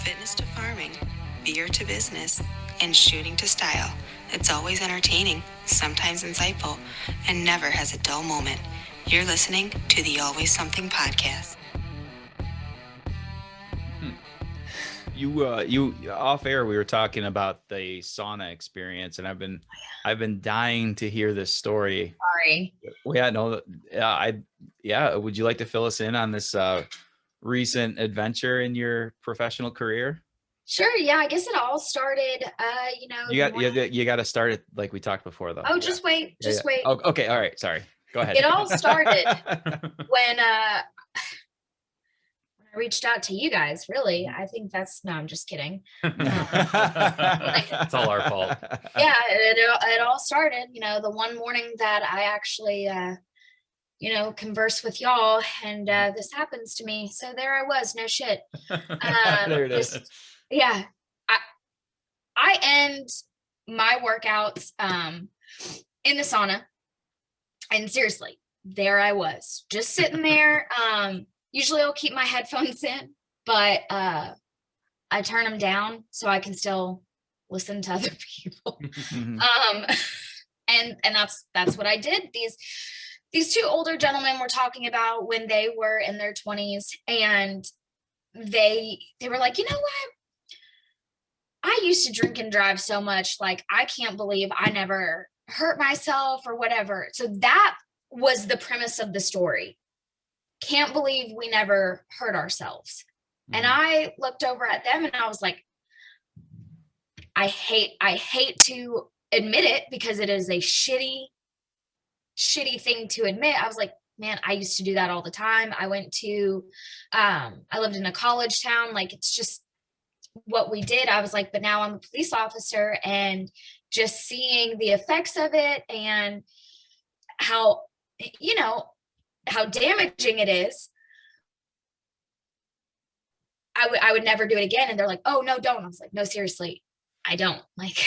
fitness to farming, beer to business, and shooting to style. It's always entertaining, sometimes insightful, and never has a dull moment. You're listening to the Always Something podcast. You off air, we were talking about the sauna experience, and I've been dying to hear this story. Sorry. Well, would you like to fill us in on this recent adventure in your professional career? Sure. Yeah. I guess it all started, You got to start it like we talked before, though. Oh, just wait. Wait. Oh, okay. All right. Sorry. Go ahead. It all started when I reached out to you guys, really. I think I'm just kidding. It's all our fault. Yeah, it all started, the one morning that I actually, converse with y'all, and this happens to me. So there I was, no shit. There it is. Yeah. I end my workouts in the sauna. And seriously, there I was, just sitting there. Usually I'll keep my headphones in, but I turn them down so I can still listen to other people. And that's what I did. These two older gentlemen were talking about when they were in their 20s, and they were like, you know what? I used to drink and drive so much, like, I can't believe I never hurt myself or whatever. So that was the premise of the story. Can't believe we never hurt ourselves. Mm-hmm. And I looked over at them and I was like, I hate to admit it, because it is a shitty thing to admit. I was like, man, I used to do that all the time. I lived in a college town. Like, it's just what we did. I was like, but now I'm a police officer, and just seeing the effects of it and how damaging it is, I would never do it again. And they're like, oh, no, don't. I was like, no, seriously, I don't. Like,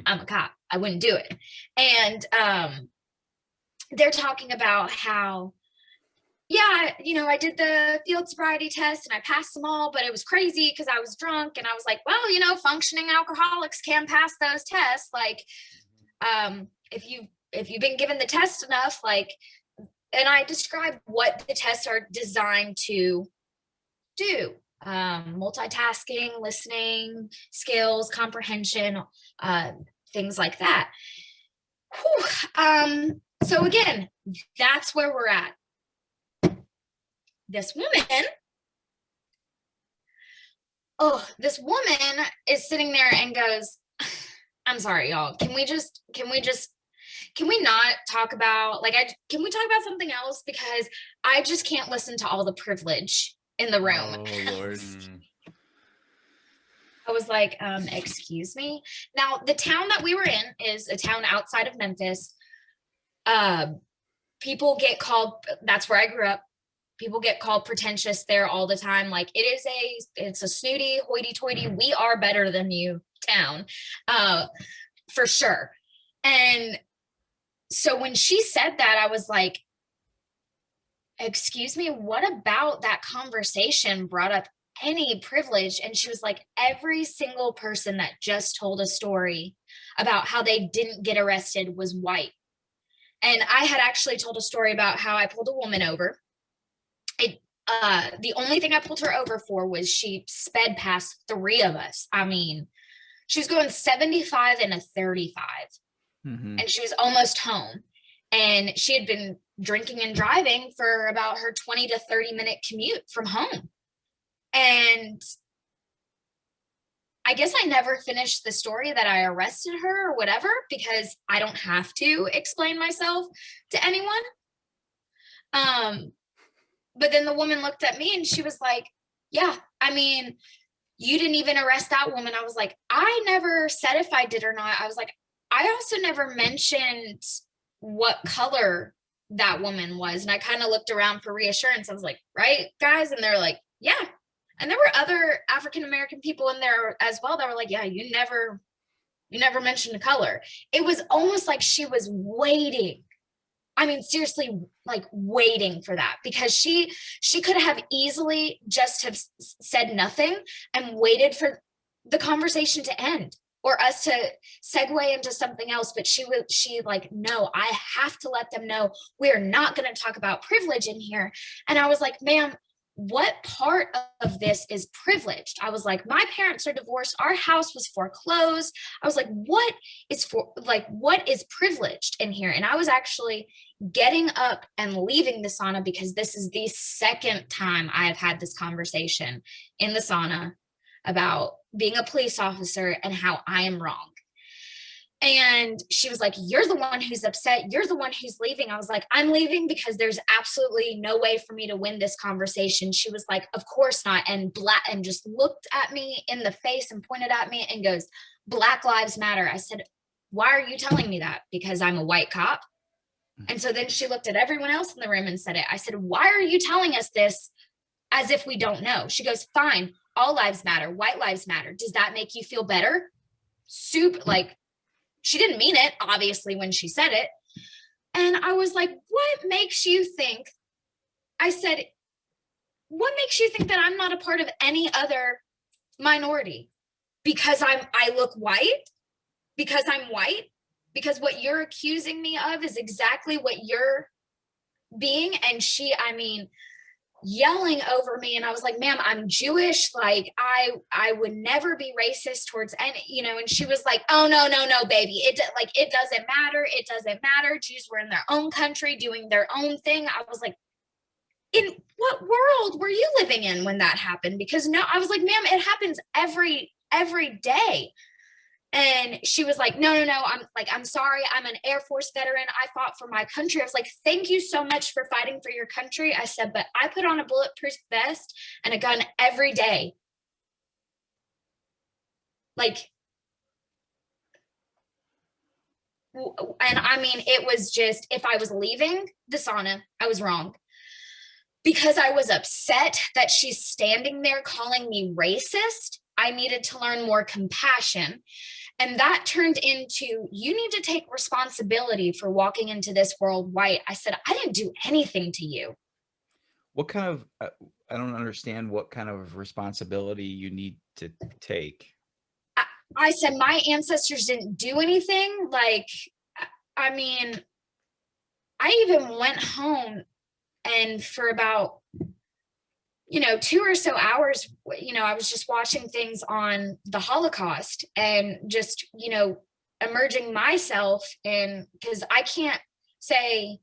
I'm a cop. I wouldn't do it. And they're talking about how, yeah, I did the field sobriety test and I passed them all, but it was crazy because I was drunk. And I was like, well, functioning alcoholics can pass those tests. Like, if you've been given the test enough, like, and I described what the tests are designed to do. Multitasking, listening, skills, comprehension, things like that. So again, that's where we're at. This woman is sitting there and goes, I'm sorry, y'all. Can we not talk about, can we talk about something else? Because I just can't listen to all the privilege in the room. Oh, Lord. I was like, excuse me. Now, the town that we were in is a town outside of Memphis. People get called, that's where I grew up. People get called pretentious there all the time. Like, it's a snooty, hoity-toity, we are better than you town, for sure. And so when she said that, I was like, excuse me, what about that conversation brought up any privilege? And she was like, every single person that just told a story about how they didn't get arrested was white. And I had actually told a story about how I pulled a woman over. The only thing I pulled her over for was she sped past three of us. I mean, she was going 75 and a 35, and she was almost home. And she had been drinking and driving for about her 20 to 30 minute commute from home. And I guess I never finished the story that I arrested her or whatever, because I don't have to explain myself to anyone. But then the woman looked at me and she was like, yeah, I mean, you didn't even arrest that woman. I was like, I never said if I did or not. I was like, I also never mentioned what color that woman was. And I kind of looked around for reassurance. I was like, right, guys? And they're like, yeah. And there were other African-American people in there as well that were like, yeah, you never mentioned the color. It was almost like she was waiting I mean, seriously, like waiting for that, because she could have easily just have said nothing and waited for the conversation to end or us to segue into something else. But she like, no, I have to let them know we're not going to talk about privilege in here. And I was like, ma'am, what part of this is privileged? I was like, my parents are divorced. Our house was foreclosed. I was like, what is privileged in here? And I was actually getting up and leaving the sauna because this is the second time I have had this conversation in the sauna about being a police officer and how I am wrong. And she was like, you're the one who's upset. You're the one who's leaving. I was like, I'm leaving because there's absolutely no way for me to win this conversation. She was like, of course not. And just looked at me in the face and pointed at me and goes, Black Lives Matter. I said, why are you telling me that? Because I'm a white cop. And so then she looked at everyone else in the room and said it. I said, why are you telling us this as if we don't know? She goes, fine. All lives matter. White lives matter. Does that make you feel better? Like, she didn't mean it, obviously, when she said it. And I was like, what makes you think? I said, what makes you think that I'm not a part of any other minority? Because I look white? Because I'm white? Because what you're accusing me of is exactly what you're being. And I mean, yelling over me. And I was like, ma'am, I'm Jewish. Like I would never be racist towards any, and she was like, oh, no, baby. It doesn't matter. It doesn't matter. Jews were in their own country doing their own thing. I was like, in what world were you living in when that happened? Because no, I was like, ma'am, it happens every day. And she was like, no. I'm sorry. I'm an Air Force veteran. I fought for my country. I was like, thank you so much for fighting for your country. I said, but I put on a bulletproof vest and a gun every day. And I mean, it was just, if I was leaving the sauna, I was wrong. Because I was upset that she's standing there calling me racist, I needed to learn more compassion. And that turned into, you need to take responsibility for walking into this world white. I said, I didn't do anything to you. What kind of, I don't understand what kind of responsibility you need to take. I said, my ancestors didn't do anything. I mean, I even went home and for about 2 or so hours, I was just watching things on the Holocaust and just, emerging myself in, because I can't say,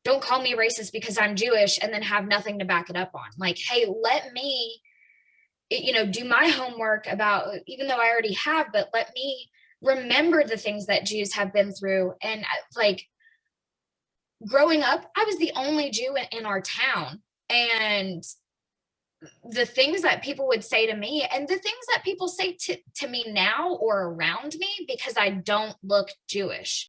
don't call me racist because I'm Jewish and then have nothing to back it up on. Like, hey, let me, do my homework about, even though I already have, but let me remember the things that Jews have been through. And growing up, I was the only Jew in our town. And the things that people would say to me and the things that people say to me now or around me, because I don't look Jewish.